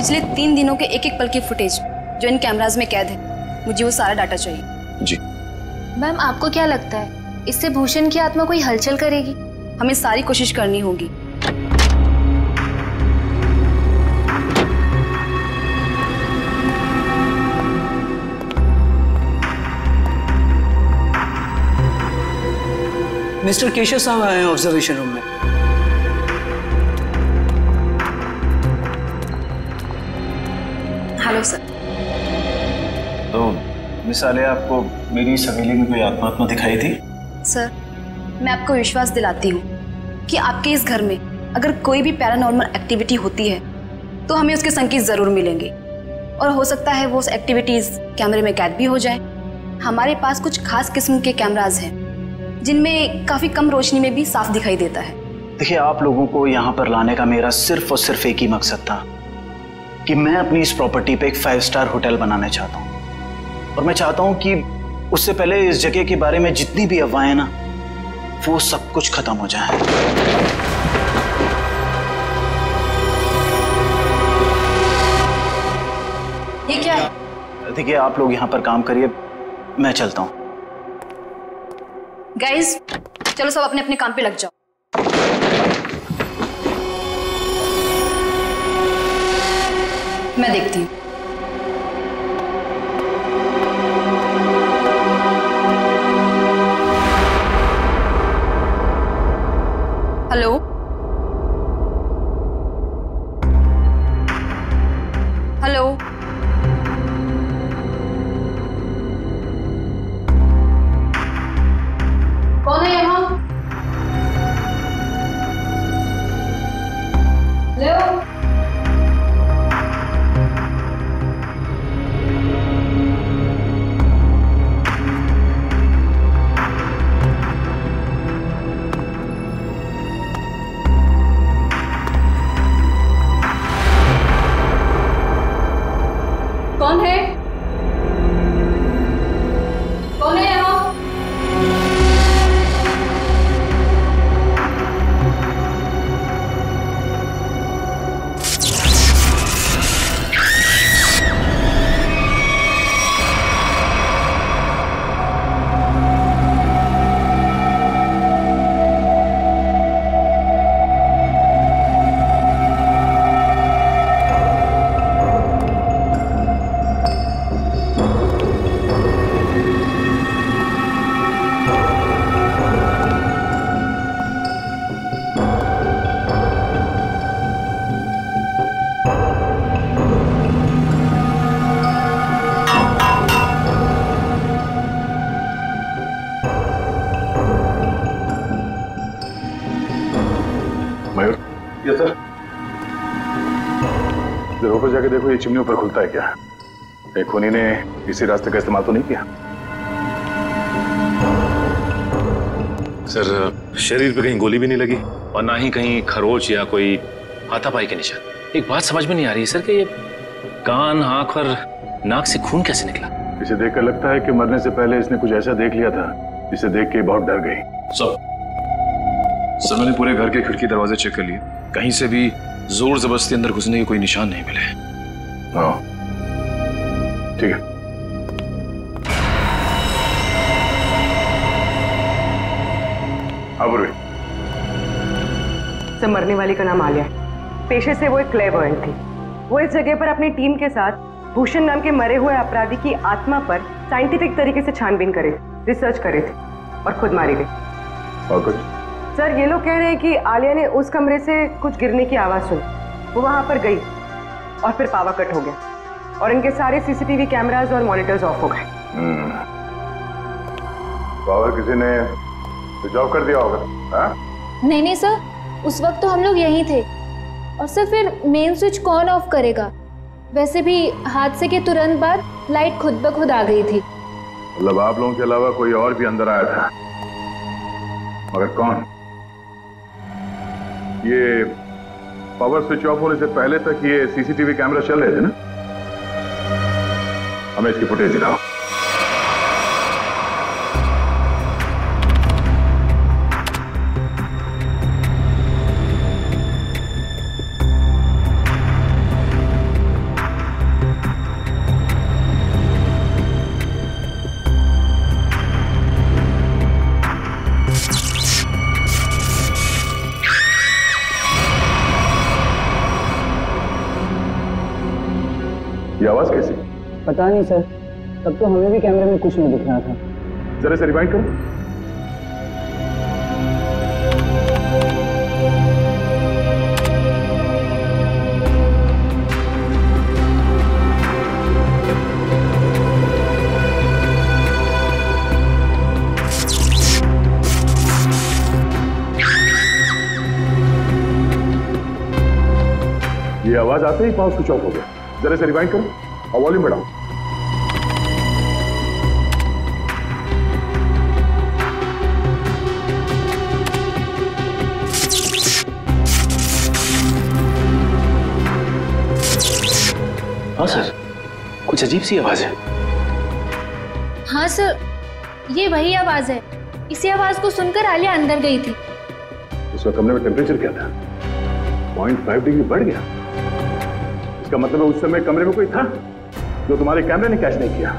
पिछले 3 दिनों के एक एक पल की फुटेज जो इन कैमराज में कैद है, मुझे वो सारा डाटा चाहिए। जी मैम, आपको क्या लगता है इससे भूषण की आत्मा कोई हलचल करेगी? हमें सारी कोशिश करनी होगी। मिस्टर केशव साहब आए हैं ऑब्जर्वेशन रूम में। Hello sir. तो मिस आलिया, आपको मेरी इस हवेली में कोई आत्मा दिखाई थी? सर, मैं आपको विश्वास दिलाती हूँ कि आपके इस घर में अगर कोई भी पैरानॉर्मल एक्टिविटी होती है तो हमें उसके संकेत जरूर मिलेंगे, और हो सकता है वो एक्टिविटीज कैमरे में कैद भी हो जाए। हमारे पास कुछ खास किस्म के कैमराज हैं जिनमें काफी कम रोशनी में भी साफ दिखाई देता है। देखिए, आप लोगों को यहाँ पर लाने का मेरा सिर्फ और सिर्फ एक ही मकसद था कि मैं अपनी इस प्रॉपर्टी पे एक 5 स्टार होटल बनाना चाहता हूँ, और मैं चाहता हूँ कि उससे पहले इस जगह के बारे में जितनी भी अफवाहें ना, वो सब कुछ खत्म हो जाए। ये क्या है? देखिए, आप लोग यहाँ पर काम करिए, मैं चलता हूँ। गाइस, चलो सब अपने अपने काम पे लग जाओ। मैं देखती हूँ। हेलो, हेलो, कौन है यहाँ? हेलो, कौन है? कौन है यहाँ? Yes sir. जरा ऊपर जाके देखो, ये चिमनी ऊपर खुलता है क्या? एक खूनी ने इसी रास्ते का इस्तेमाल तो नहीं किया? सर, शरीर पे कहीं गोली भी नहीं लगी और ना ही कहीं खरोच या कोई हाथापाई के निशान। एक बात समझ में नहीं आ रही सर कि ये कान, आंख और नाक से खून कैसे निकला? इसे देखकर लगता है कि मरने से पहले इसने कुछ ऐसा देख लिया था जिसे देख के बहुत डर गई। सर, मैंने पूरे घर के खिड़की दरवाजे चेक कर लिए, कहीं से भी जोर जबरदस्ती अंदर घुसने के कोई निशान नहीं मिले। हाँ, ठीक है। अब सर, मरने वाली का नाम आलिया, पेशे से वो एक क्लेयरवॉयंट थी। वो इस जगह पर अपनी टीम के साथ भूषण नाम के मरे हुए अपराधी की आत्मा पर साइंटिफिक तरीके से छानबीन करे, रिसर्च करे थे, और खुद मारी गई। और कुछ? सर, ये लोग कह रहे हैं कि आलिया ने उस कमरे से कुछ गिरने की आवाज सुनी, वो वहां पर गई और फिर पावर कट हो गया और इनके सारे सीसीटीवी कैमरास और मॉनिटर्स ऑफ हो गए। पावर किसी ने स्विच ऑफ कर दिया होगा। हाँ? नहीं नहीं सर, उस वक्त तो हम लोग यहीं थे, और सर फिर मेन स्विच कौन ऑफ करेगा? वैसे भी हादसे के तुरंत बाद लाइट खुद ब खुद आ गई थी। मतलब आप लोगों के अलावा कोई और भी अंदर आया था, मगर कौन? ये पावर स्विच ऑफ होने से पहले तक ये सीसीटीवी कैमरा चल रहे थे ना? हमें इसकी फुटेज दिखाओ। ये आवाज कैसी? पता नहीं सर, तब तो हमें भी कैमरे में कुछ नहीं दिख रहा था। जरा से रिवाइंड करो। ये आवाज आते ही पावर स्विच ऑफ हो गया। जरा से रिवाइंड करो और वॉल्यूम बढ़ाओ। हाँ सर, कुछ अजीब सी आवाज है। हाँ सर, ये वही आवाज है। इसी आवाज को सुनकर आलिया अंदर गई थी। उसका कमरे में टेम्परेचर क्या था? 0.5 डिग्री बढ़ गया। इसका मतलब है उस समय कमरे में कोई था जो तुम्हारे कैमरे ने कैच नहीं किया।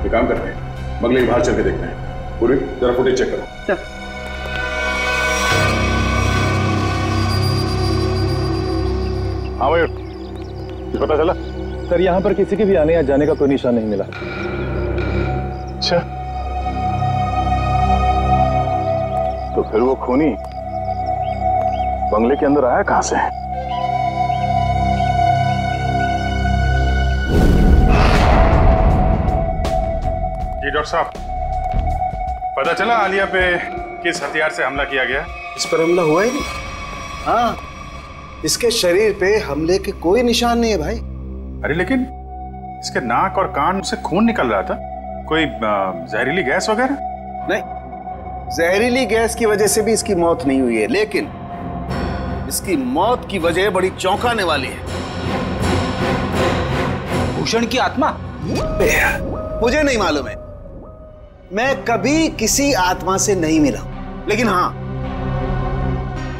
ये काम करते हैं, बगले के बाहर चल के देखते हैं। पूरी जरा फुटेज चेक करो। सर, हाँ भाई, कुछ पता चला? सर, यहाँ पर किसी के भी आने या जाने का कोई निशान नहीं मिला। अच्छा, तो फिर वो खूनी बंगले के अंदर आया कहां से? जी डॉक्टर साहब, पता चला आलिया पे किस हथियार से हमला किया गया? इस पर हमला हुआ ही नहीं। हाँ, इसके शरीर पे हमले के कोई निशान नहीं है भाई। अरे लेकिन इसके नाक और कान से खून निकल रहा था। कोई जहरीली गैस वगैरह? नहीं, जहरीली गैस की वजह से भी इसकी मौत नहीं हुई है, लेकिन इसकी मौत की वजह बड़ी चौंकाने वाली है। भूषण की आत्मा? मुझे नहीं मालूम है, मैं कभी किसी आत्मा से नहीं मिला, लेकिन हाँ,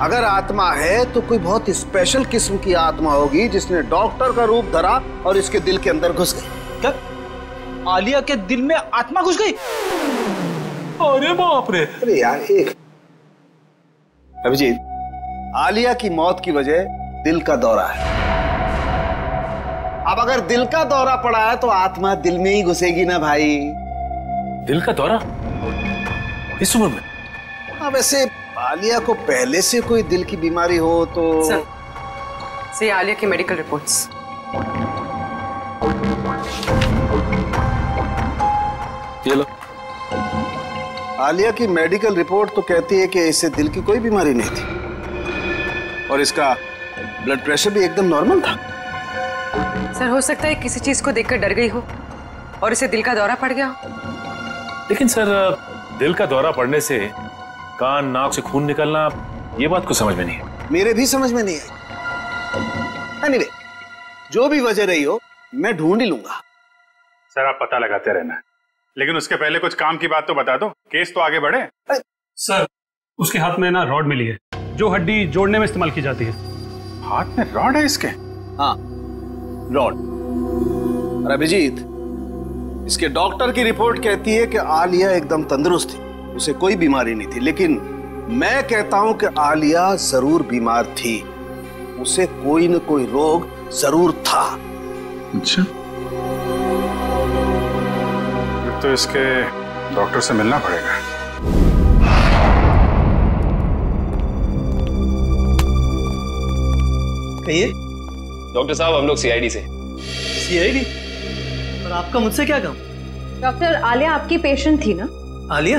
अगर आत्मा है तो कोई बहुत स्पेशल किस्म की आत्मा होगी जिसने डॉक्टर का रूप धरा और इसके दिल के अंदर घुस गई। क्या आलिया के दिल में आत्मा घुस गई? अरे बाप रे! अरे यार, एक अभिजीत, आलिया की मौत की वजह दिल का दौरा है। अब अगर दिल का दौरा पड़ा है तो आत्मा दिल में ही घुसेगी ना भाई। दिल का दौरा इस उम्र में? हाँ, वैसे आलिया को पहले से कोई दिल की बीमारी हो तो सर, आलिया की मेडिकल रिपोर्ट्स। ये लो। आलिया की मेडिकल रिपोर्ट तो कहती है कि इसे दिल की कोई बीमारी नहीं थी और इसका ब्लड प्रेशर भी एकदम नॉर्मल था। सर, हो सकता है किसी चीज को देखकर डर गई हो और इसे दिल का दौरा पड़ गया हो। लेकिन सर, दिल का दौरा पड़ने से कान नाक से खून निकलना, ये बात को समझ में नहीं है। मेरे भी समझ में नहीं आई। एनीवे, जो भी वजह रही हो, मैं ढूंढ ही लूंगा। सर, आप पता लगाते रहना, लेकिन उसके पहले कुछ काम की बात तो बता दो, केस तो आगे बढ़े। सर, उसके हाथ में ना रॉड मिली है जो हड्डी जोड़ने में इस्तेमाल की जाती है। हाथ में रॉड है इसके? हाँ, रॉड। और अभिजीत, इसके डॉक्टर की रिपोर्ट कहती है कि आलिया एकदम तंदुरुस्त थी, उसे कोई बीमारी नहीं थी, लेकिन मैं कहता हूं कि आलिया जरूर बीमार थी, उसे कोई न कोई रोग जरूर था। अच्छा, तो इसके डॉक्टर से मिलना पड़ेगा। कहिए। डॉक्टर साहब, हम लोग सीआईडी से। सीआईडी? और आपका मुझसे क्या काम? डॉक्टर, आलिया आपकी पेशेंट थी ना? आलिया?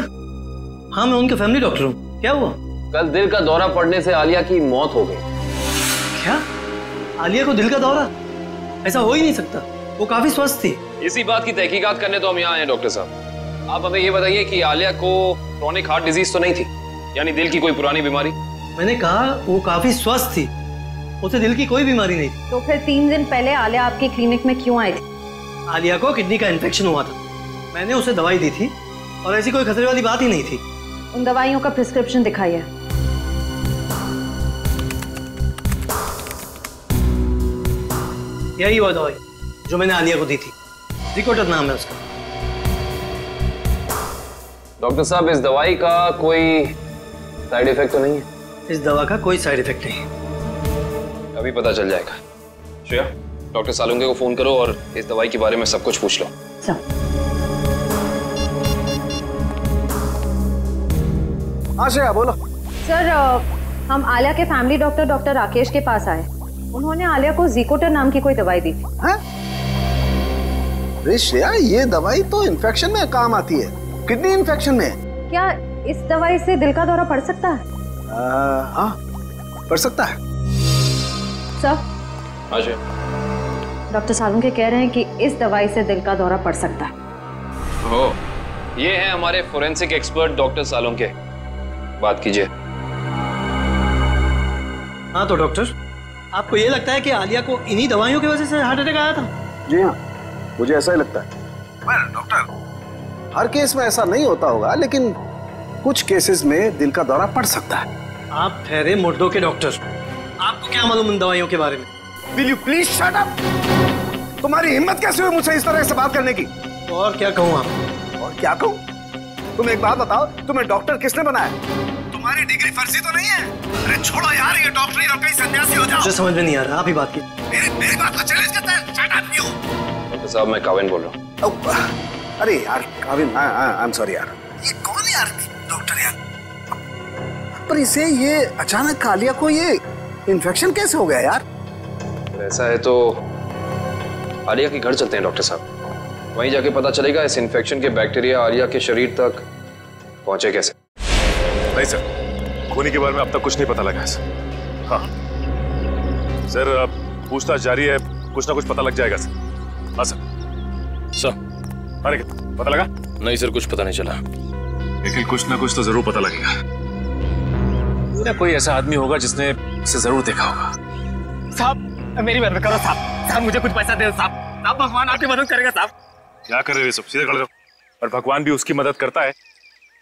हाँ, मैं उनका फैमिली डॉक्टर हूँ। क्या हुआ? कल दिल का दौरा पड़ने से आलिया की मौत हो गई। क्या? आलिया को दिल का दौरा? ऐसा हो ही नहीं सकता, वो काफी स्वस्थ थी। इसी बात की तहकीकात करने तो हम यहाँ आए हैं डॉक्टर साहब। आप हमें ये बताइए कि आलिया को क्रोनिक हार्ट डिजीज तो नहीं थी, यानी दिल की कोई पुरानी बीमारी? मैंने कहा वो काफी स्वस्थ थी, उसे दिल की कोई बीमारी नहीं थी। तो फिर 3 दिन पहले आलिया आपके क्लिनिक में क्यों आई थी? आलिया को किडनी का इन्फेक्शन हुआ था, मैंने उसे दवाई दी थी और ऐसी कोई खतरे वाली बात ही नहीं थी। उन दवाइयों का प्रिस्क्रिप्शन दिखाइए। यही वो दवाई जो मैंने आलिया को दी थी, रिकोटर नाम है उसका। डॉक्टर साहब, इस दवाई का कोई साइड इफेक्ट तो नहीं है? इस दवा का कोई साइड इफेक्ट नहीं है। अभी पता चल जाएगा। श्रेया, डॉक्टर सालुंके को फोन करो और इस दवाई के बारे में सब कुछ पूछ लो। हाँ श्रेया बोलो। सर हम आलिया के फैमिली डॉक्टर डॉक्टर राकेश के पास आए। उन्होंने आलिया को ज़िकोटर नाम की कोई दवाई दी थी। अरे श्रेया, ये दवाई तो इन्फेक्शन में काम आती है, किडनी इन्फेक्शन में। क्या इस दवाई से दिल का दौरा पड़ सकता है? हाँ पड़ सकता है। सर अच्छा, डॉक्टर सालुंके कह रहे हैं कि इस दवाई से दिल का दौरा पड़ सकता है। हो, ये है हमारे फोरेंसिक एक्सपर्ट डॉक्टर सालुंके, बात कीजिए। हाँ तो डॉक्टर, आपको ये लगता है कि आलिया को इन्हीं दवाइयों की वजह से हार्ट अटैक आया था? जी हाँ, मुझे ऐसा ही लगता है। डॉक्टर, हर केस में ऐसा नहीं होता होगा, लेकिन कुछ केसेस में दिल का दौरा पड़ सकता है। आप ठहरे मुर्दों के डॉक्टर, आपको क्या मालूम इन दवाइयों के बारे में? Will you please shut up? तुम्हारी हिम्मत कैसे हुई मुझसे इस तरह से बात करने की? और क्या कहूँ आप? और क्या कहूँ? तुम एक बात बताओ, तुम्हें डॉक्टर किसने बनाया? तुम्हारी डिग्री फर्जी तो नहीं है? अरे छोड़ो यार ये डॉक्टरी और कहीं सन्यासी हो जाओ। मुझे समझ में नहीं आ रहा, आप ही बात की। मेरी बात को चैलेंज करता है? Shut up you! डॉक्टर साहब, मैं काविन बोल रहा हूँ। अरे यार काविन, आई एम सॉरी यार। ये कौन है यार डॉक्टर यार? पर इसे ये अचानक आलिया को ये इन्फेक्शन कैसे हो गया यार? ऐसा है तो आलिया के घर चलते हैं डॉक्टर साहब, वहीं जाके पता चलेगा इस इन्फेक्शन के बैक्टीरिया आलिया के शरीर तक पहुंचे कैसे। नहीं सर, खूनी के बारे में अब तक कुछ नहीं पता लगा सर। हाँ सर, अब पूछताछ जारी है, कुछ ना कुछ पता लग जाएगा सर। हाँ सर। सर अरे पता लगा? नहीं सर, कुछ पता नहीं चला, लेकिन कुछ ना कुछ तो जरूर पता लगेगा। कोई ऐसा आदमी होगा जिसने इसे जरूर देखा होगा। साहब मेरी मदद करो साहब, साहब मुझे कुछ पैसा दे साहब, साहब भगवान आपकी मदद करेगा साहब। क्या कर रहे हो सब? सीधे खड़े रहो। और भगवान भी उसकी मदद करता है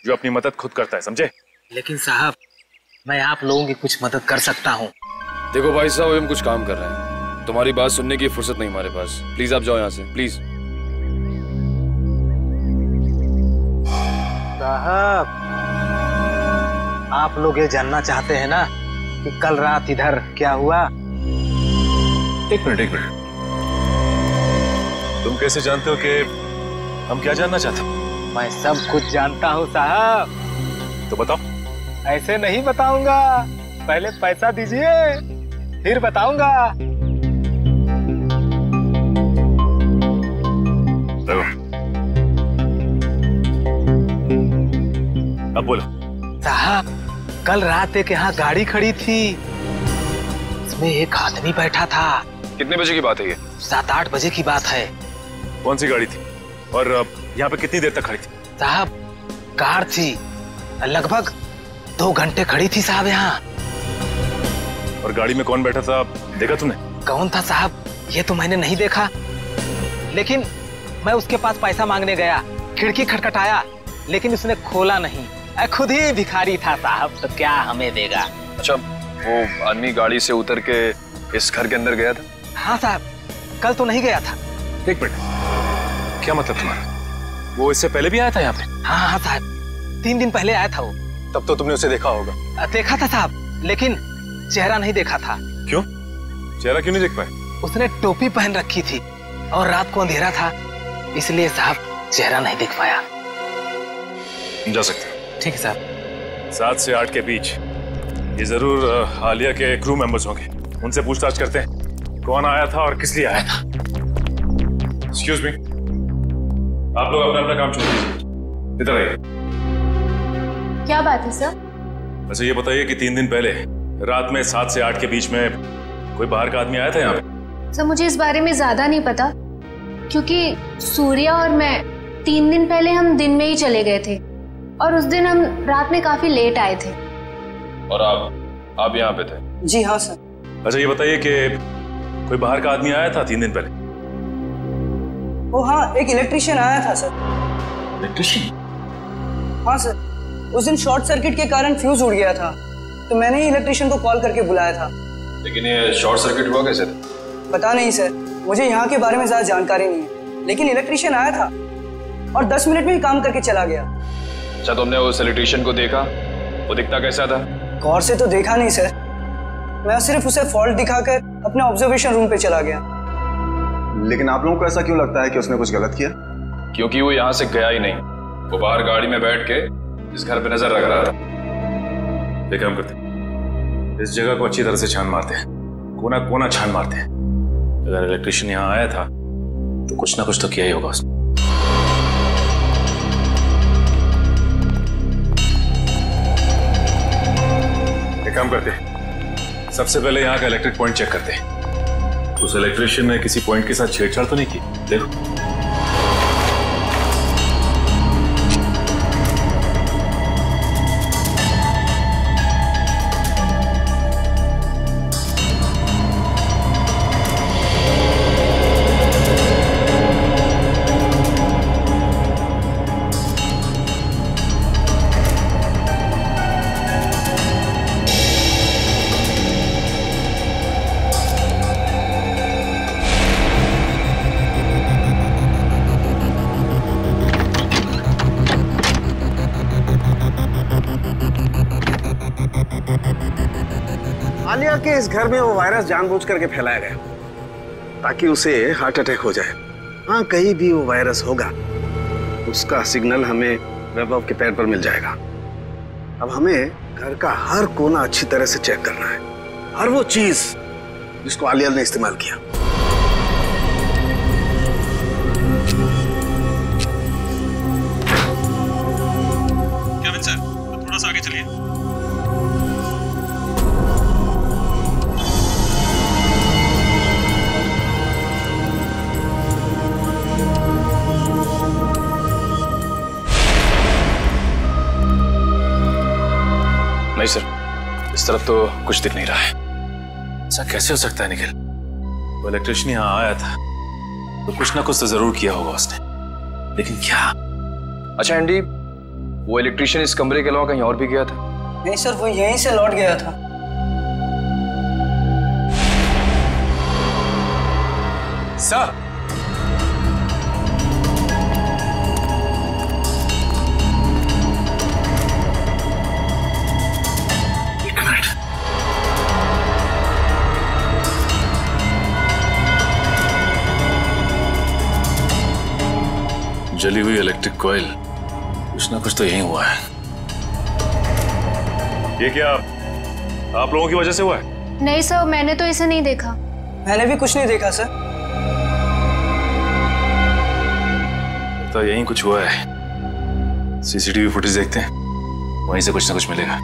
जो अपनी मदद खुद करता है, समझे? लेकिन साहब मैं आप लोगों की कुछ मदद कर सकता हूँ। देखो भाई साहब, हम कुछ काम कर रहे हैं, तुम्हारी बात सुनने की फुर्सत नहीं हमारे पास। प्लीज आप जाओ यहाँ से, प्लीज। साहब आप लोग ये जानना चाहते हैं ना कि कल रात इधर क्या हुआ? एक मिनट, तुम कैसे जानते हो कि हम क्या जानना चाहते हैं? मैं सब कुछ जानता हूँ साहब। तो बताओ। ऐसे नहीं बताऊंगा, पहले पैसा दीजिए फिर बताऊंगा। अब बोलो। साहब कल रात एक यहाँ गाड़ी खड़ी थी, इसमें एक आदमी बैठा था। कितने बजे की बात है ये? 7-8 बजे की बात है। कौन सी गाड़ी थी और यहाँ पे कितनी देर तक खड़ी थी? साहब कार थी, लगभग 2 घंटे खड़ी थी साहब यहाँ। और गाड़ी में कौन बैठा था देखा तुमने? कौन था साहब ये तो मैंने नहीं देखा, लेकिन मैं उसके पास पैसा मांगने गया, खिड़की खटखटाया लेकिन उसने खोला नहीं। खुद ही भिखारी था साहब, तो क्या हमें देगा। अच्छा, वो आदमी गाड़ी से उतर के इस घर के अंदर गया था? हाँ साहब, कल तो नहीं गया था। एक मिनट, क्या मतलब तुम्हारा? वो इससे पहले भी आया था यहाँ पे? हाँ हाँ साहब, 3 दिन पहले आया था वो। तब तो तुमने उसे देखा होगा? देखा था साहब, लेकिन चेहरा नहीं देखा था। क्यों? चेहरा क्यों नहीं देख पाए? उसने टोपी पहन रखी थी और रात को अंधेरा था, इसलिए साहब चेहरा नहीं देख पाया। जा सकते। ठीक है साहब। 7 से 8 के बीच ये जरूर आलिया के क्रू मेंबर्स होंगे, उनसे पूछताछ करते हैं कौन आया था और किस लिए आया था। एक्सक्यूज मी, आप लोग अपना अपना काम छोड़ दीजिए, इधर आइए। क्या बात है सर? वैसे ये बताइए कि 3 दिन पहले रात में 7 से 8 के बीच में कोई बाहर का आदमी आया था यहाँ पे? सर मुझे इस बारे में ज्यादा नहीं पता, क्योंकि सूर्या और मैं 3 दिन पहले हम दिन में ही चले गए थे और उस दिन हम रात में काफी लेट आए थे। और आप यहाँ पे थे? जी हाँ सर। अच्छा ये बताइए कि कोई बाहर का आदमी आया था 3 दिन पहले? ओ हाँ, एक इलेक्ट्रिशियन आया था सर। इलेक्ट्रिशियन? हाँ सर, उस दिन शॉर्ट सर्किट के कारण फ्यूज उड़ गया था, तो मैंने ही इलेक्ट्रिशियन को कॉल करके बुलाया था। लेकिन ये शॉर्ट सर्किट हुआ कैसे था? पता नहीं सर, मुझे यहाँ के बारे में ज्यादा जानकारी नहीं है, लेकिन इलेक्ट्रिशियन आया था और 10 मिनट में ही काम करके चला गया। अच्छा, तुमने उस इलेक्ट्रिशियन को देखा? वो दिखता कैसा था? गौर से तो देखा नहीं सर, मैं सिर्फ उसे फॉल्ट दिखाकर अपने ऑब्जर्वेशन रूम पे चला गया। लेकिन आप लोगों को ऐसा क्यों लगता है कि उसने कुछ गलत किया? क्योंकि वो यहाँ से गया ही नहीं, वो बाहर गाड़ी में बैठ के इस घर पे नजर रख रहा था। एक काम करते हैं, इस जगह को अच्छी तरह से छान मारते हैं, कोना कोना छान मारते हैं। अगर इलेक्ट्रिशियन यहाँ आया था तो कुछ ना कुछ तो किया ही होगा उसने। एक काम करते हैं, सबसे पहले यहाँ का इलेक्ट्रिक पॉइंट चेक करते हैं। उस इलेक्ट्रिशियन ने किसी पॉइंट के साथ छेड़छाड़ तो नहीं की? देखो। आलिया के इस घर में वो वायरस जानबूझ करके फैलाया गया ताकि उसे हार्ट अटैक हो जाए। हाँ, कहीं भी वो वायरस होगा उसका सिग्नल हमें वैभव के पैर पर मिल जाएगा। अब हमें घर का हर कोना अच्छी तरह से चेक करना है, हर वो चीज जिसको आलिया ने इस्तेमाल किया। केविन सर, थोड़ा सा आगे चलिए। नहीं सर, इस तरफ तो कुछ दिख नहीं रहा है। ऐसा कैसे हो सकता है निखिल? वो इलेक्ट्रिशियन यहाँ आया था तो कुछ ना कुछ तो जरूर किया होगा उसने, लेकिन क्या? अच्छा एंडी, वो इलेक्ट्रिशियन इस कमरे के अलावा कहीं और भी गया था? नहीं सर, वो यहीं से लौट गया था। सर, जली हुई इलेक्ट्रिक कॉइल, कुछ ना कुछ तो यही हुआ है। ये क्या आप लोगों की वजह से हुआ है? नहीं सर, मैंने तो इसे नहीं देखा। मैंने भी कुछ नहीं देखा सर। तो यही कुछ हुआ है। सीसीटीवी फुटेज देखते हैं, वहीं से कुछ ना कुछ मिलेगा।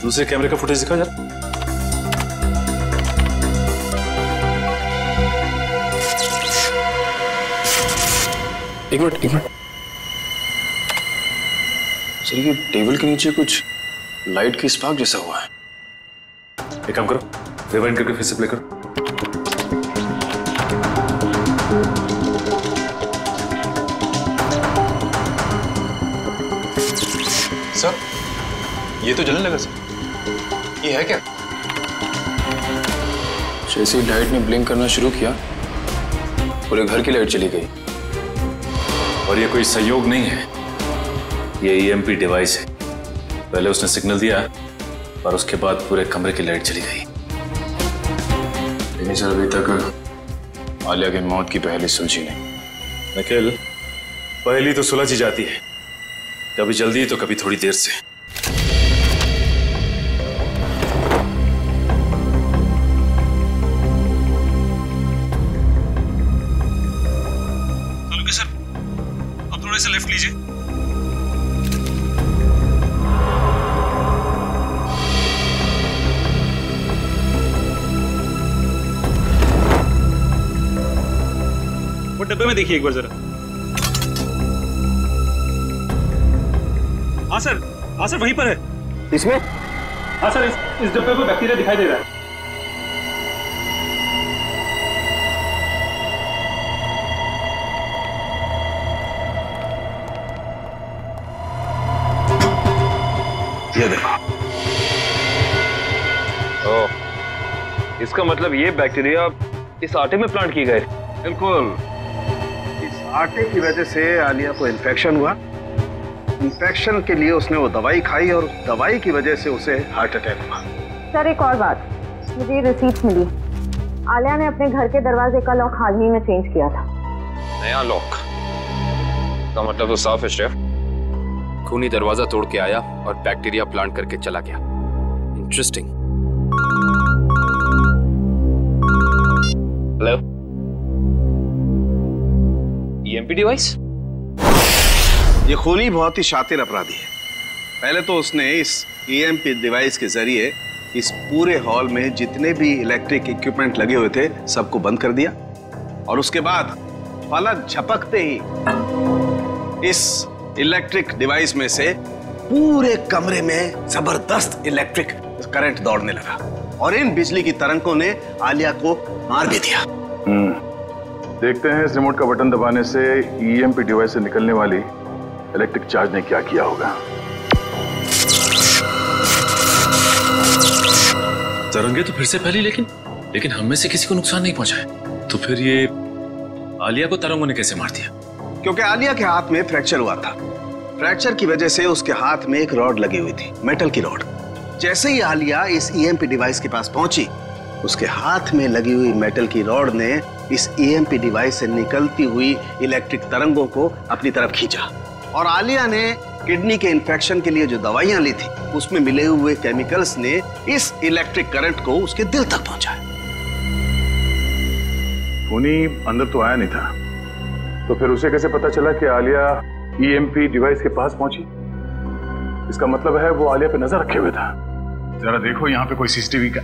दूसरे कैमरे का फुटेज दिखा जरा। एक मिनट। सर, ये टेबल के नीचे कुछ लाइट की स्पार्क जैसा हुआ है। एक काम करो, रिवाइंड करके फिर से प्ले करो। सर, ये तो जलने लगा सर। ये है क्या? जैसे ही लाइट ने ब्लिंक करना शुरू किया, पूरे घर की लाइट चली गई। और ये कोई संयोग नहीं है, ये ईएमपी डिवाइस है। पहले उसने सिग्नल दिया और उसके बाद पूरे कमरे की लाइट चली गई। लेकिन सर, अभी तक आलिया की मौत की पहली सुलझी नहीं। निखिल, पहली तो सुलझ ही जाती है, कभी जल्दी तो कभी थोड़ी देर से। सर, अब थोड़ा सा लेफ्ट लीजिए। वो डब्बे में देखिए एक बार जरा। हाँ सर वहीं पर है। इसमें? हाँ सर, इस डब्बे में बैक्टीरिया दिखाई दे रहा है। ये देखो। इसका मतलब ये बैक्टीरिया इस आटे में प्लांट किए गए। बिल्कुल, इस आटे की वजह से आलिया को इन्फेक्शन हुआ। इन्फेक्शन के लिए उसने वो दवाई खाई और दवाई की वजह से उसे हार्ट अटैक हुआ। सर एक और बात, मुझे ये रिसीट्स मिली। आलिया ने अपने घर के दरवाजे का लॉक हाल ही में चेंज किया था। नया लॉक का मतलब तो साफ है शेफ। खूनी दरवाजा तोड़ के आया और बैक्टीरिया प्लांट करके चला गया। इंटरेस्टिंग। Hello, EMP device? ये खूनी बहुत ही शातिर अपराधी है। पहले तो उसने इस ईएमपी डिवाइस के जरिए इस पूरे हॉल में जितने भी इलेक्ट्रिक इक्विपमेंट लगे हुए थे सबको बंद कर दिया और उसके बाद पलक झपकते ही इस इलेक्ट्रिक डिवाइस में से पूरे कमरे में जबरदस्त इलेक्ट्रिक करंट दौड़ने लगा और इन बिजली की तरंगों ने आलिया को मार भी दिया। देखते हैं इस रिमोट का बटन दबाने से ईएमपी डिवाइस से निकलने वाली इलेक्ट्रिक चार्ज ने क्या किया होगा। तरंगे तो फिर से फैली, लेकिन हम में से किसी को नुकसान नहीं पहुंचा है। तो फिर ये आलिया को तरंगों ने कैसे मार दिया? क्योंकि आलिया के हाथ में फ्रैक्चर हुआ था। फ्रैक्चर की वजह से उसके हाथ में एक रॉड लगी हुई थी, मेटल की रॉड। जैसे ही आलिया इस ईएमपी डिवाइस के पास पहुंची, उसके हाथ में लगी हुई मेटल की रॉड ने इस ईएमपी डिवाइस से निकलती हुई इलेक्ट्रिक तरंगों को अपनी तरफ खींचा और आलिया ने किडनी के इन्फेक्शन के लिए जो दवाइयां ली थी उसमें मिले हुए केमिकल्स ने इस इलेक्ट्रिक करंट को उसके दिल तक पहुंचाया। खूनी अंदर तो आया नहीं था, तो फिर उसे कैसे पता चला कि आलिया ईएमपी डिवाइस के पास पहुंची? इसका मतलब है वो आलिया पे नजर रखे हुए था। जरा देखो यहाँ पे कोई सीसीटीवी का।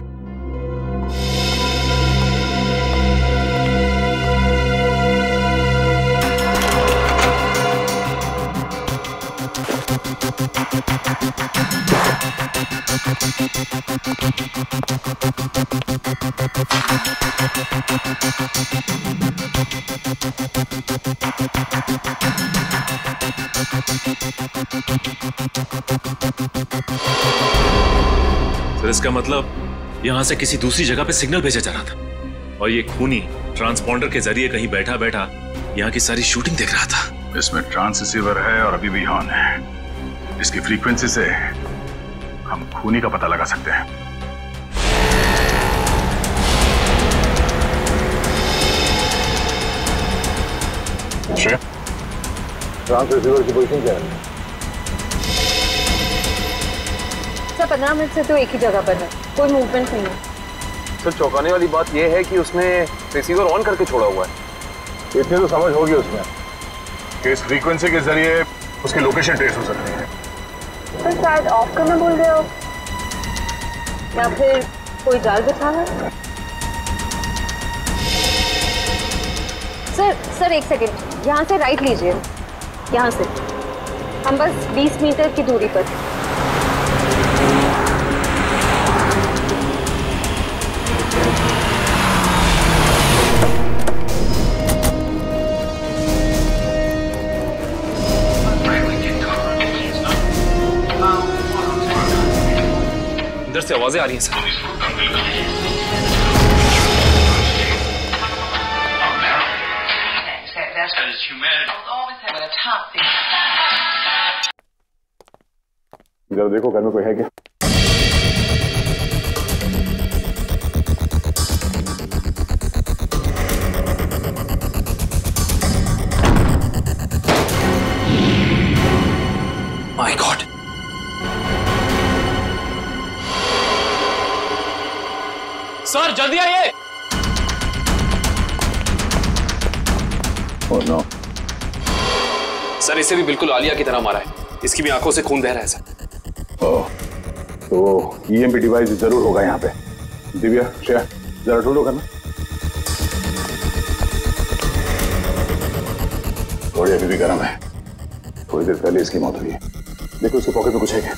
सर इसका मतलब यहां से किसी दूसरी जगह पे सिग्नल भेजा जा रहा था और ये खूनी ट्रांसपॉन्डर के जरिए कहीं बैठा बैठा यहाँ की सारी शूटिंग देख रहा था। इसमें ट्रांस रिसीवर है और अभी भी ऑन है। इसकी फ्रीक्वेंसी से हम खूनी का पता लगा सकते हैं। ट्रांस रिसीवर की पोजीशन क्या है? सर 15 मिनट से तो एक ही जगह पर है, कोई मूवमेंट नहीं है। सर चौंकाने वाली बात यह है कि उसने रिसीवर ऑन करके छोड़ा हुआ है। इतने तो समझ होगी उसमें कि इस फ्रीक्वेंसी के जरिए उसकी लोकेशन ट्रेस हो सकती है। सर शायद ऑफ करना भूल गए हो या फिर कोई जाल बिछा है। सर एक सेकंड, यहाँ से राइट लीजिए, यहाँ से हम बस 20 मीटर की दूरी पर। इधर से आवाजें आ रही हैं सर। जरा देखो घर में कोई है क्या? माय गॉड, सर जल्दी आइए। Oh no. सर इसे भी बिल्कुल आलिया की तरह मारा है, इसकी भी आंखों से खून बह रहा है सर। ओह, तो ईएमपी डिवाइस जरूर होगा यहाँ पे। दिव्या, श्रेया, जरा ढूंढो करना। थोड़ी अभी भी गर्म है, थोड़ी देर पहले इसकी मौत हुई है। देखो उसके पॉकेट में कुछ है क्या?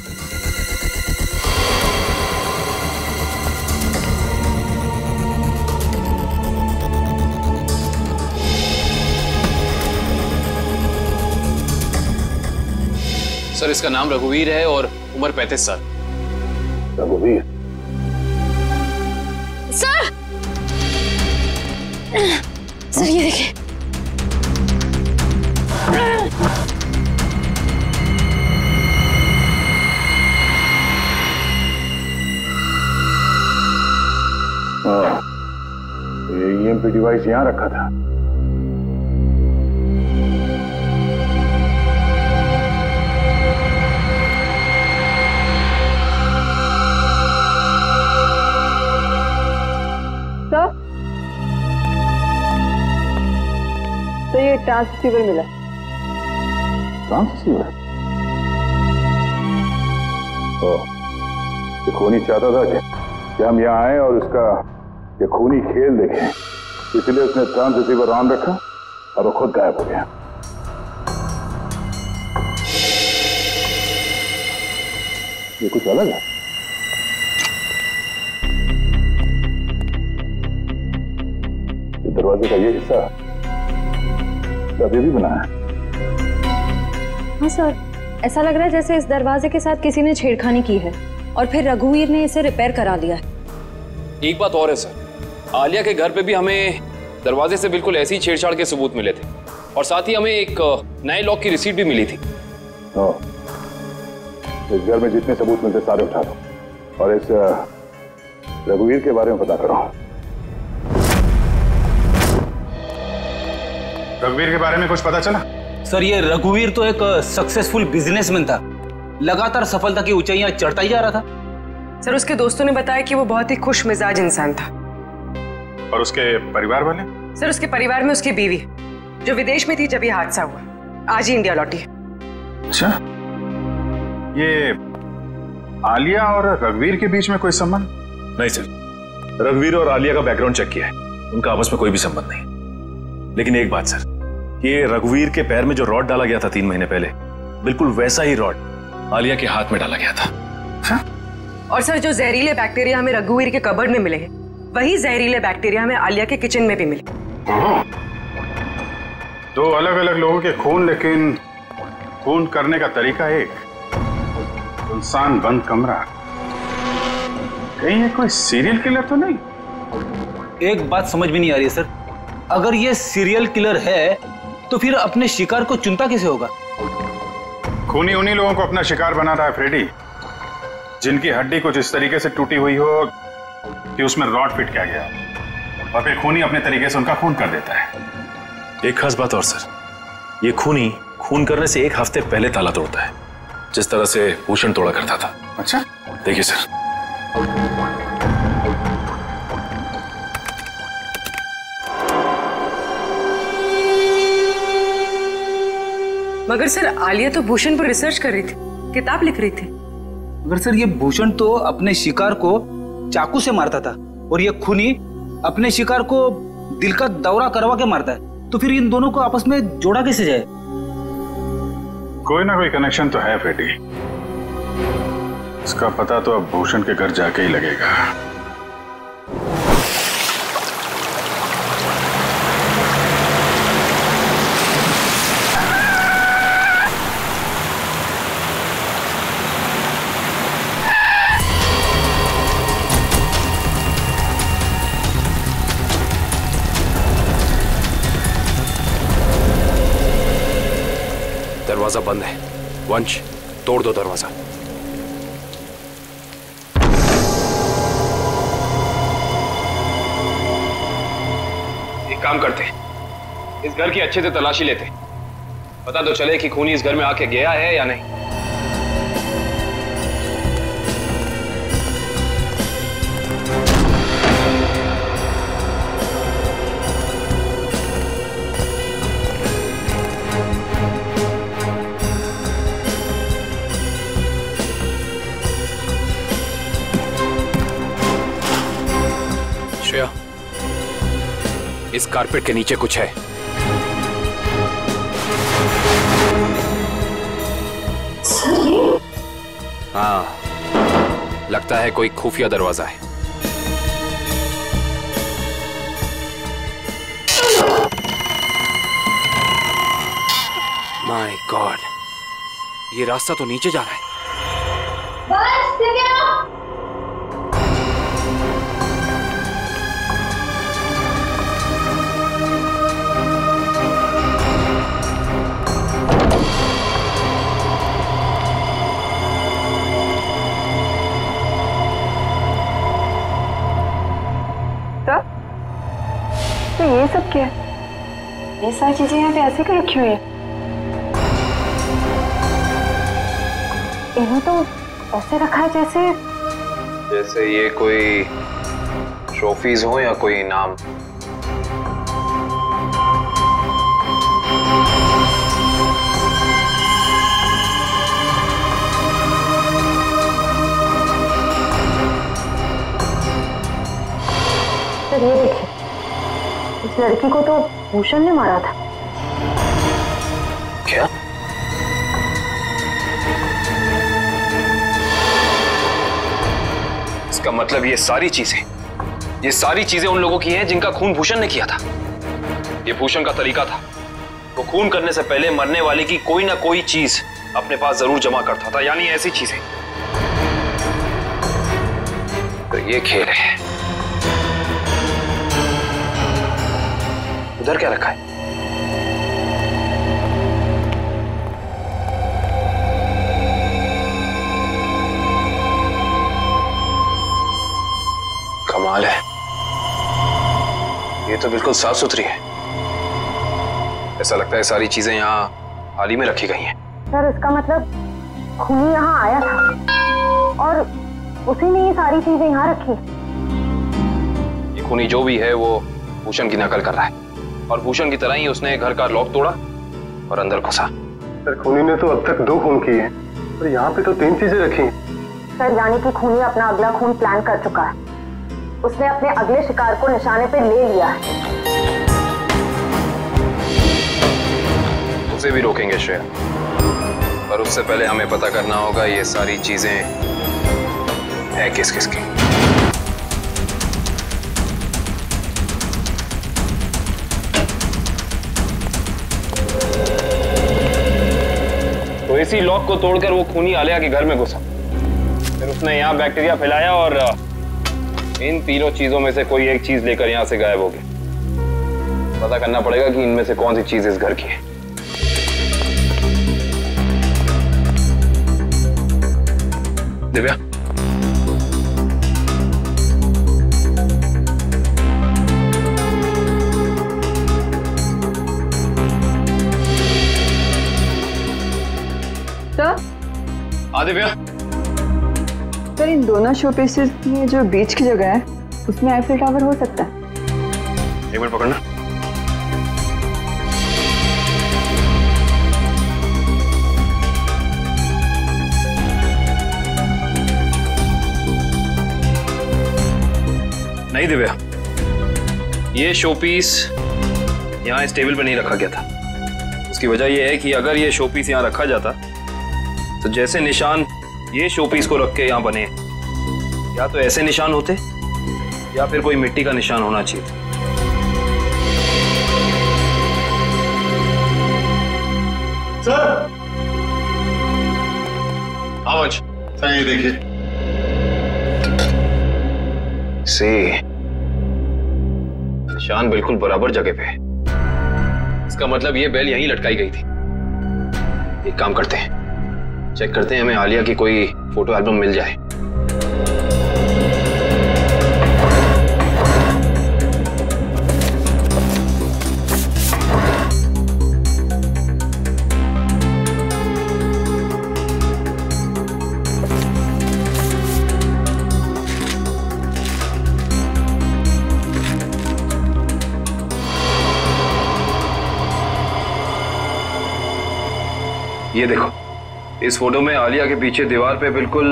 सर इसका नाम रघुवीर है और उम्र 35 साल। रघुवीर? सर सर ये देखिए। ये EMP डिवाइस यहां रखा था। तो ये ट्रांससीवर मिला। ट्रांससीवर? ये खूनी चाहता था कि हम यहाँ आए और उसका ये खूनी खेल देखें, इसलिए उसने ट्रांससीवर ऑन रखा और वो खुद गायब हो गया। ये कुछ अलग है। ये दरवाजे का ये हिस्सा अभी भी बना है। हाँ सर, ऐसा लग रहा है जैसे इस दरवाजे के साथ किसी ने छेड़खानी की है और फिर रघुवीर ने इसे रिपेयर करा लिया है। एक बात और है सर, आलिया के घर पे भी हमें दरवाजे से बिल्कुल ऐसी छेड़छाड़ के सबूत मिले थे और साथ ही हमें एक नए लॉक की रिसीट भी मिली थी। इस घर में जितने सबूत मिलते सारे उठा दो और इस रघुवीर के बारे में पता करो। रघुवीर के बारे में कुछ पता चला? सर ये रघुवीर तो एक सक्सेसफुल बिजनेसमैन था, लगातार सफलता की ऊंचाइयां चढ़ता ही जा रहा था। सर उसके दोस्तों ने बताया कि वो बहुत ही खुश मिजाज इंसान था। और उसके परिवार वाले? सर उसके परिवार में उसकी बीवी जो विदेश में थी जब ये हादसा हुआ, आज ही इंडिया लौटी है। अच्छा, ये आलिया और रघुवीर के बीच में कोई संबंध? नहीं सर, रघुवीर और आलिया का बैकग्राउंड चेक किया है, उनका आपस में कोई भी संबंध नहीं। लेकिन एक बात सर, ये रघुवीर के पैर में जो रॉड डाला गया था 3 महीने पहले, बिल्कुल वैसा ही रॉड आलिया के हाथ में डाला गया था। हाँ? और सर जो जहरीले बैक्टीरिया हमें रघुवीर के कबर्ड में मिले हैं, वही जहरीले बैक्टीरिया हमें आलिया के किचन में भी मिले। 2 अलग अलग लोगों के खून, लेकिन खून करने का तरीका एक। सुनसान बंद कमरा, कहीं ये कोई सीरियल किलर तो नहीं? एक बात समझ में नहीं आ रही है सर, अगर ये सीरियल किलर है तो फिर अपने शिकार को चुनता कैसे होगा? खूनी उन्हीं लोगों को अपना शिकार बना रहा है फ्रेडी, जिनकी हड्डी कुछ इस तरीके से टूटी हुई हो कि उसमें रॉड फिट किया गया, और फिर खूनी अपने तरीके से उनका खून कर देता है। एक खास बात और सर, ये खूनी खून करने से 1 हफ्ते पहले ताला तोड़ता है, जिस तरह से भूषण तोड़ा करता था। अच्छा, देखिए सर। मगर सर आलिया तो भूषण पर रिसर्च कर रही थी, किताब लिख रही थी। मगर सर ये भूषण तो अपने शिकार को चाकू से मारता था और ये खूनी अपने शिकार को दिल का दौरा करवा के मारता है, तो फिर इन दोनों को आपस में जोड़ा कैसे जाए? कोई ना कोई कनेक्शन तो है फ्रेडी, इसका पता तो अब भूषण के घर जाके ही लगेगा। दरवाजा बंद है। वंश, तोड़ दो दरवाजा। एक काम करते हैं, इस घर की अच्छे से तलाशी लेते, पता तो चले कि खूनी इस घर में आके गया है या नहीं। श्रेया, इस कारपेट के नीचे कुछ है। सर ये हाँ, लगता है कोई खुफिया दरवाजा है। माय गॉड, ये रास्ता तो नीचे जा रहा है। बस दिव्या। तो ये सब क्या है? ये सारी चीजें यहाँ पे ऐसे क्यों रखी हुई है? इन्हें तो ऐसे रखा है जैसे ये कोई ट्रॉफीज हो या कोई इनाम। तो ये देखिए, इस लड़की को तो भूषण ने मारा था। क्या? इसका मतलब ये सारी चीजें उन लोगों की हैं जिनका खून भूषण ने किया था। ये भूषण का तरीका था, वो खून करने से पहले मरने वाले की कोई ना कोई चीज अपने पास जरूर जमा करता था, यानी ऐसी चीजें। तो ये खेल है। उधर क्या रखा है? कमाल है, ये तो बिल्कुल साफ सुथरी है। ऐसा लगता है सारी चीजें यहाँ हाल ही में रखी गई हैं। सर, इसका मतलब खूनी यहाँ आया था और उसी ने ये सारी चीजें यहाँ रखी। ये खूनी जो भी है वो भूषण की नकल कर रहा है, और भूषण की तरह ही उसने घर का लॉक तोड़ा और अंदर घुसा। सर, खूनी ने तो अब तक 2 खून किए हैं और यहाँ पे तो 3 चीजें रखी हैं। सर, यानी कि खूनी अपना अगला खून प्लान कर चुका है। उसने अपने अगले शिकार को निशाने पे ले लिया है। उसे भी रोकेंगे श्रेया, पर उससे पहले हमें पता करना होगा ये सारी चीजें है किस किस की। तो इसी लॉक को तोड़कर वो खूनी आलिया के घर में घुसा, फिर उसने यहाँ बैक्टीरिया फैलाया और इन तीनों चीजों में से कोई एक चीज लेकर यहाँ से गायब हो गया। पता करना पड़ेगा कि इनमें से कौन सी चीज इस घर की है। दिव्या, सर, दिव्या, सर, इन दोनों शो पीसेस में जो बीच की जगह है उसमें आईफिल टावर हो सकता है। एक मिनट पकड़ना। नहीं दिव्या, ये शो पीस यहाँ इस टेबल पर नहीं रखा गया था। उसकी वजह यह है कि अगर ये शो पीस यहाँ रखा जाता तो जैसे निशान ये शो पीस को रख के यहाँ बने, या तो ऐसे निशान होते या फिर कोई मिट्टी का निशान होना चाहिए था। सर, आवाज सर, ये देखिए। निशान बिल्कुल बराबर जगह पे है। इसका मतलब ये बेल यहीं लटकाई गई थी। एक काम करते हैं, चेक करते हैं हमें आलिया की कोई फोटो एल्बम मिल जाए। ये देखो, इस फोटो में आलिया के पीछे दीवार पे बिल्कुल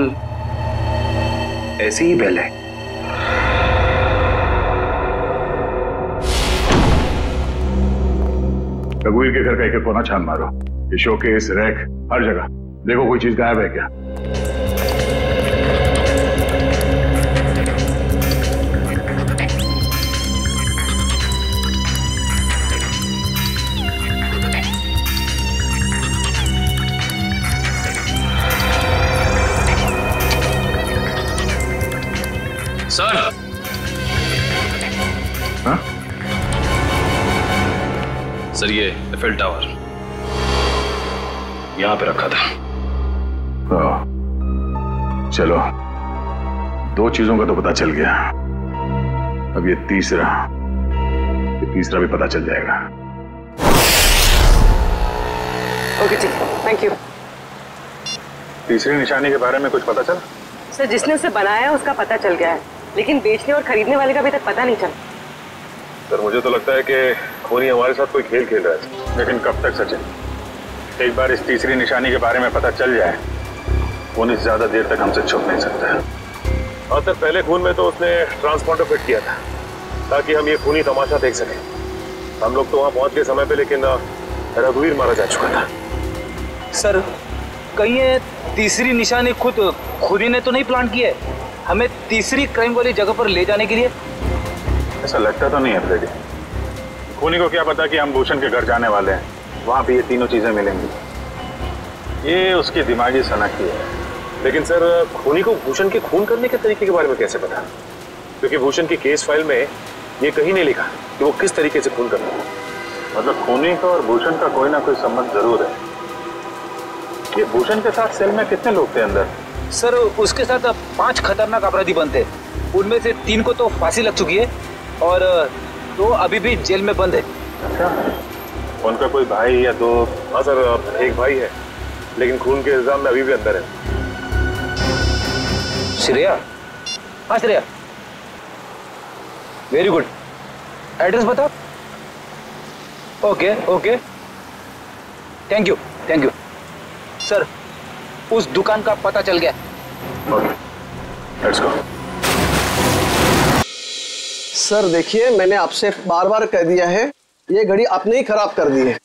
ऐसी ही बेल है। रघुवीर के घर का एक कोना छान मारो, ये शोकेस, रैक, हर जगह देखो कोई चीज गायब है क्या। सर ये एफएल टावर यहां पे रखा था। चलो, 2 चीजों का तो पता चल गया, अब ये तीसरा भी पता चल जाएगा। ओके ठीक, थैंक यू। तीसरी निशानी के बारे में कुछ पता चला? सर जिसने उसे बनाया है उसका पता चल गया है, लेकिन बेचने और खरीदने वाले का अभी तक पता नहीं चला। सर मुझे तो लगता है कि खूनी हमारे साथ कोई खेल खेल रहा है। लेकिन कब तक सचिन? एक बार इस तीसरी निशानी के बारे में पता चल जाए, खूनी ज्यादा देर तक हमसे छुप नहीं सकता है। हाँ सर, पहले खून में तो उसने ट्रांसपॉन्डर फिट किया था ताकि हम ये खूनी तमाशा देख सकें। हम लोग तो वहां पहुंच गए समय पे, लेकिन रघुवीर मारा जा चुका था। सर कहीं ये तीसरी निशानी खुद खुदी ने तो नहीं प्लान की है हमें तीसरी क्राइम वाली जगह पर ले जाने के लिए? ऐसा लगता तो नहीं है फ्रेडी। खूनी को क्या पता कि हम भूषण के घर जाने वाले हैं, वहां पे ये तीनों चीजें मिलेंगी। ये उसकी दिमागी सनकी है। लेकिन सर खूनी को भूषण के खून करने के तरीके के बारे में कैसे पता? क्योंकि भूषण की केस फाइल में ये कहीं नहीं लिखा कि वो किस तरीके से खून करता है। मतलब खूनी का और भूषण का कोई ना कोई संबंध जरूर है। ये भूषण के साथ सेल में कितने लोग थे अंदर? सर उसके साथ 5 खतरनाक अपराधी बनते, उनमें से 3 को तो फांसी लग चुकी है और 2 अभी भी जेल में बंद है। अच्छा, उनका कोई भाई या 2? हाँ सर, एक भाई है लेकिन खून के इल्जाम में अभी भी अंदर है। श्रेया? हाँ श्रेया, वेरी गुड। एड्रेस बताओ। Okay okay, thank you. Sir उस दुकान का पता चल गया। Okay, let's go. सर देखिए, मैंने आपसे बार बार कह दिया है, ये घड़ी आपने ही खराब कर दी है।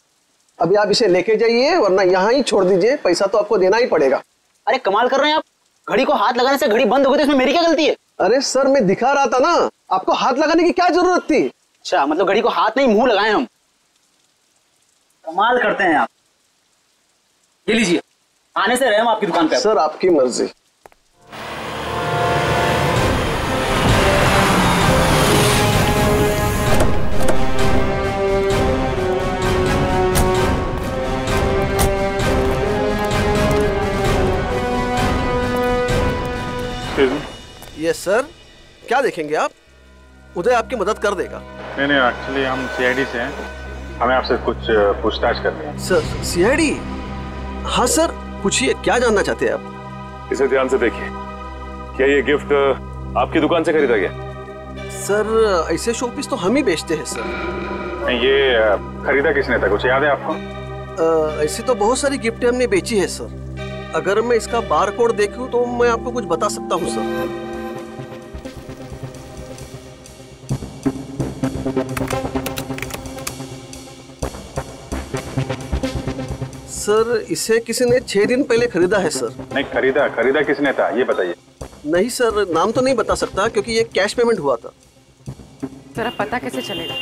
अभी आप इसे लेके जाइए, वरना यहाँ ही छोड़ दीजिए, पैसा तो आपको देना ही पड़ेगा। अरे कमाल कर रहे हैं आप, घड़ी को हाथ लगाने से घड़ी बंद हो गई तो इसमें मेरी क्या गलती है? अरे सर मैं दिखा रहा था ना, आपको हाथ लगाने की क्या जरूरत थी? अच्छा, मतलब घड़ी को हाथ नहीं मुंह लगाए हम। कमाल करते हैं आप। ये लीजिए, आने से रहे हम आपकी दुकान पे। सर आपकी मर्जी। यस सर, क्या देखेंगे आप? उदय आपकी मदद कर देगा। नहीं, एक्चुअली हम सीआईडी से हैं, हमें आपसे कुछ पूछताछ करनी है। Sir CID? हाँ सर, पूछिए, क्या जानना चाहते हैं आप? इसे ध्यान से देखिए, क्या ये गिफ्ट आपकी दुकान से खरीदा गया? सर ऐसे शोपीस तो हम ही बेचते हैं सर। नहीं, ये खरीदा किसने था, कुछ याद है आपको? ऐसी तो बहुत सारी गिफ्टें हमने बेची है सर। अगर मैं इसका बार कोड देखूं तो मैं आपको कुछ बता सकता हूं सर। सर इसे किसी ने 6 दिन पहले खरीदा है सर। नहीं, खरीदा किसने था ये बताइए। नहीं सर, नाम तो नहीं बता सकता क्योंकि ये कैश पेमेंट हुआ था। जरा पता कैसे चलेगा?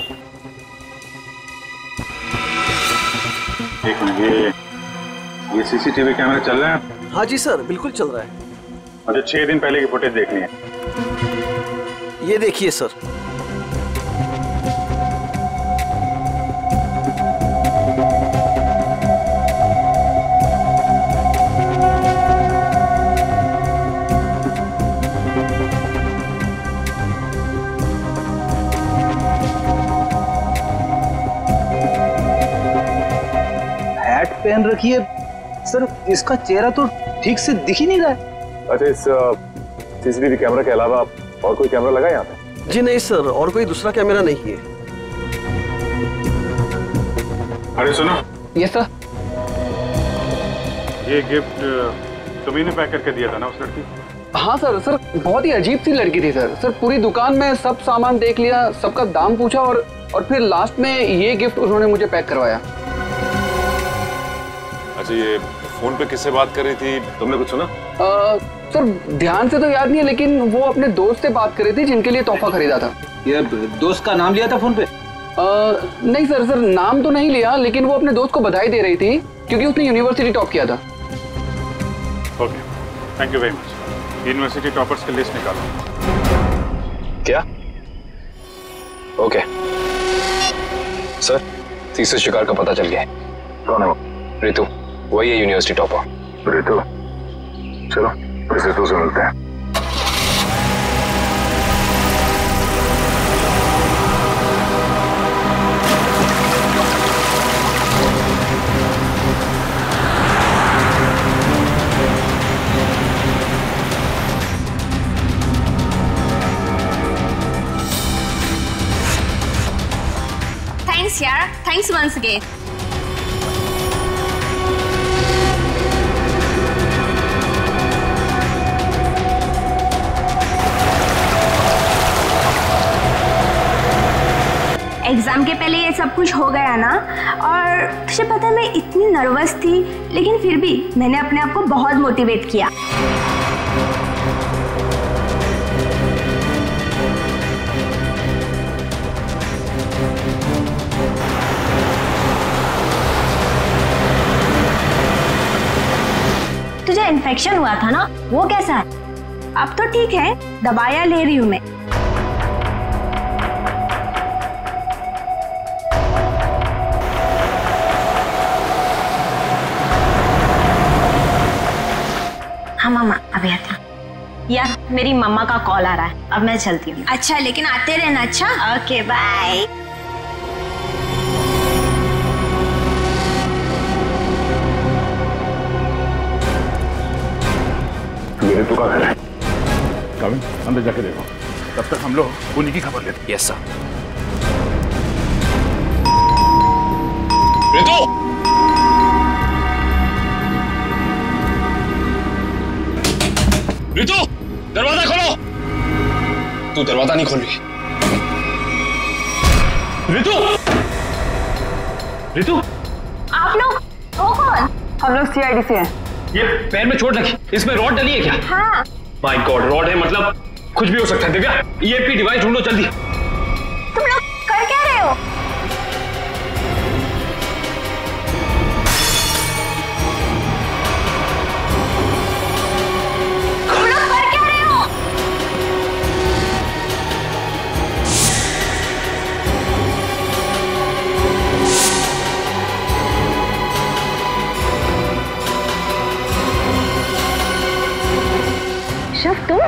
एक मिनट, ये सीसीटीवी कैमरा चल रहा है? हाँ जी सर, बिल्कुल चल रहा है। मुझे 6 दिन पहले की फुटेज देखनी है। ये देखिए सर। हैट पहन रखी है सर, इसका चेहरा तो ठीक से दिख ही नहीं रहा है। अच्छा, इस सीसीटीवी कैमरा के अलावा और कोई कैमरा लगा यहाँ पे? जी नहीं सर, और कोई दूसरा कैमरा नहीं है। अरे सुनो। Yes sir. ये गिफ्ट तुम्ही ने पैक करके दिया था ना उस लड़की? हाँ सर, बहुत ही अजीब सी लड़की थी सर। पूरी दुकान में सब सामान देख लिया, सबका दाम पूछा और फिर लास्ट में ये गिफ्ट उन्होंने मुझे पैक करवाया। अच्छा, ये फोन पे किससे बात कर रही थी, तुमने कुछ सुना? सर ध्यान से तो याद नहीं है, लेकिन वो अपने दोस्त से बात कर रही थी जिनके लिए तोहफा खरीदा था। ये दोस्त का नाम लिया था फोन पे? नहीं सर, नाम तो नहीं लिया, लेकिन वो अपने दोस्त को बधाई दे रही थी क्योंकि उसने यूनिवर्सिटी टॉप किया था। Okay, thank you very much. University toppers की लिस्ट निकालो। क्या? ओके सर, तीसरे शिकार का पता चल गया है। कौन है वो? रितु, वही है यूनिवर्सिटी टॉपर। रितु, चलो इस रितु से मिलते हैं। थैंक्स यार, थैंक्स वंस अगेन। एग्जाम के पहले ये सब कुछ हो गया ना, और तुझे पता है मैं इतनी नर्वस थी, लेकिन फिर भी मैंने अपने आप को बहुत मोटिवेट किया। तुझे इन्फेक्शन हुआ था ना, वो कैसा है? अब तो ठीक है, दवाइयाँ ले रही हूँ मैं। हाँ मामा, अभी आता। यार मेरी मम्मा का कॉल आ रहा है, अब मैं चलती हूँ। अच्छा, लेकिन आते रहना। अच्छा, ओके बाय। मेरे तो का घर है, कभी अंदर जाके देखो, तब तक हम लोग उन्हीं की खबर लेते हैं। Yes sir. रितु, रितु, दरवाजा खोलो। तू दरवाजा नहीं खोल रही। रितु, रितु, आप लोग हो कौन? हम लोग सीआईडी से हैं। ये पैर में चोट लगी, इसमें रॉड डली है क्या? हाँ। माय गॉड, रॉड है मतलब कुछ भी हो सकता है। दिव्या, ईएमपी डिवाइस ढूंढो जल्दी। तुम लोग कर क्या रहे हो? तुम लोग कर क्या रहे हो? शफ, तुम?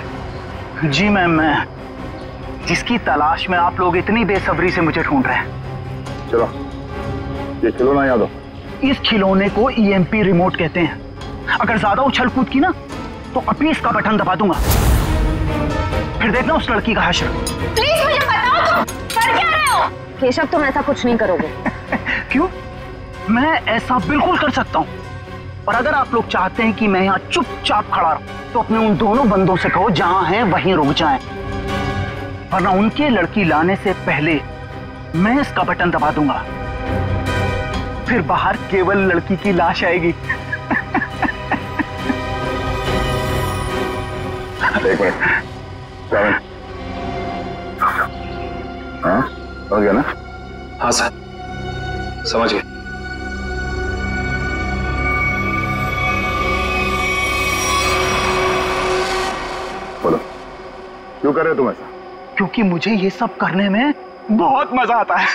जी मैम, मैं जिसकी तलाश में आप लोग इतनी बेसब्री से मुझे ढूंढ रहे हैं। चलो, ये खिलौना याद हो। इस खिलौने को ईएमपी रिमोट कहते हैं। अगर ज्यादा उछल कूद की ना तो अभी इसका बटन दबा दूंगा, फिर देखना उस लड़की का हश्र। प्लीज मुझे बताओ, तुम कर क्या रहे हो? केशव, तुम ऐसा कुछ नहीं करोगे। क्यों? मैं ऐसा बिल्कुल कर सकता हूँ। और अगर आप लोग चाहते हैं कि मैं यहाँ चुपचाप खड़ा रहूं, तो अपने उन दोनों बंदों से कहो जहां हैं वहीं रुक जाएं, वरना उनके लड़की लाने से पहले मैं इसका बटन दबा दूंगा, फिर बाहर केवल लड़की की लाश आएगी। एक मिनट, हाँ समझ गया ना? हाँ सर, समझ गए। बोलो, क्यों कर रहे हो तुम ऐसा? क्योंकि मुझे ये सब करने में बहुत मजा आता है।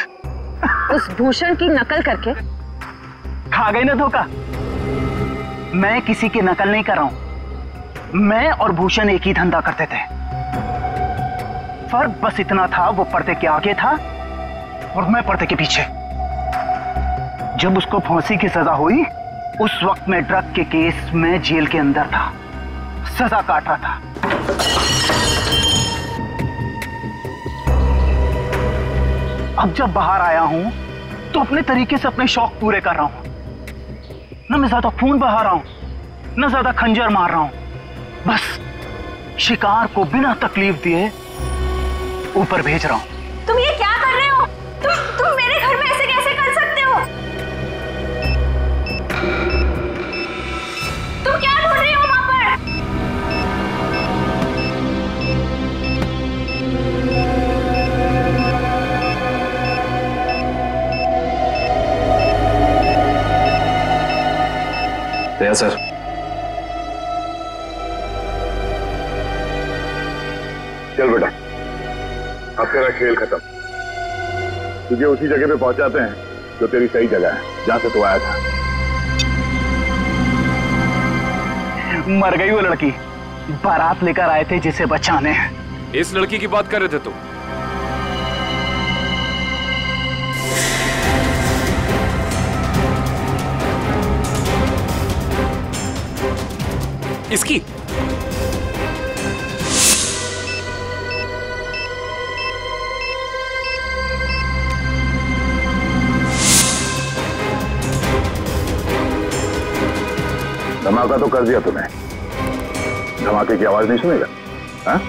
उस भूषण की नकल करके खा गई ना धोखा। मैं किसी की नकल नहीं कर रहा हूं। मैं और भूषण एक ही धंधा करते थे। फर्क बस इतना था, वो पर्दे के आगे था और मैं पर्दे के पीछे। जब उसको फांसी की सजा हुई, उस वक्त मैं ड्रग के केस में जेल के अंदर था, सजा काट रहा था। अब जब बाहर आया हूं तो अपने तरीके से अपने शौक पूरे कर रहा हूं। न मैं ज्यादा खून बहा रहा हूं, न ज्यादा खंजर मार रहा हूं, बस शिकार को बिना तकलीफ दिए ऊपर भेज रहा हूं। तुम ये क्या कर रहे हो? तुम मेरे घर में ऐसे कैसे कर सकते हो? तुम क्या ढूंढ रही हो वहां पर? दया सर, चल बेटा, अब तेरा खेल खत्म। तुझे उसी जगह पे पहुंचाते हैं जो तेरी सही जगह है, जहां से तू आया था। मर गई वो लड़की, बारात लेकर आए थे जिसे बचाने। इस लड़की की बात कर रहे थे तुम? इसकी? धमाका तो कर दिया तूने, धमाके की आवाज नहीं सुनेगा? हाँ?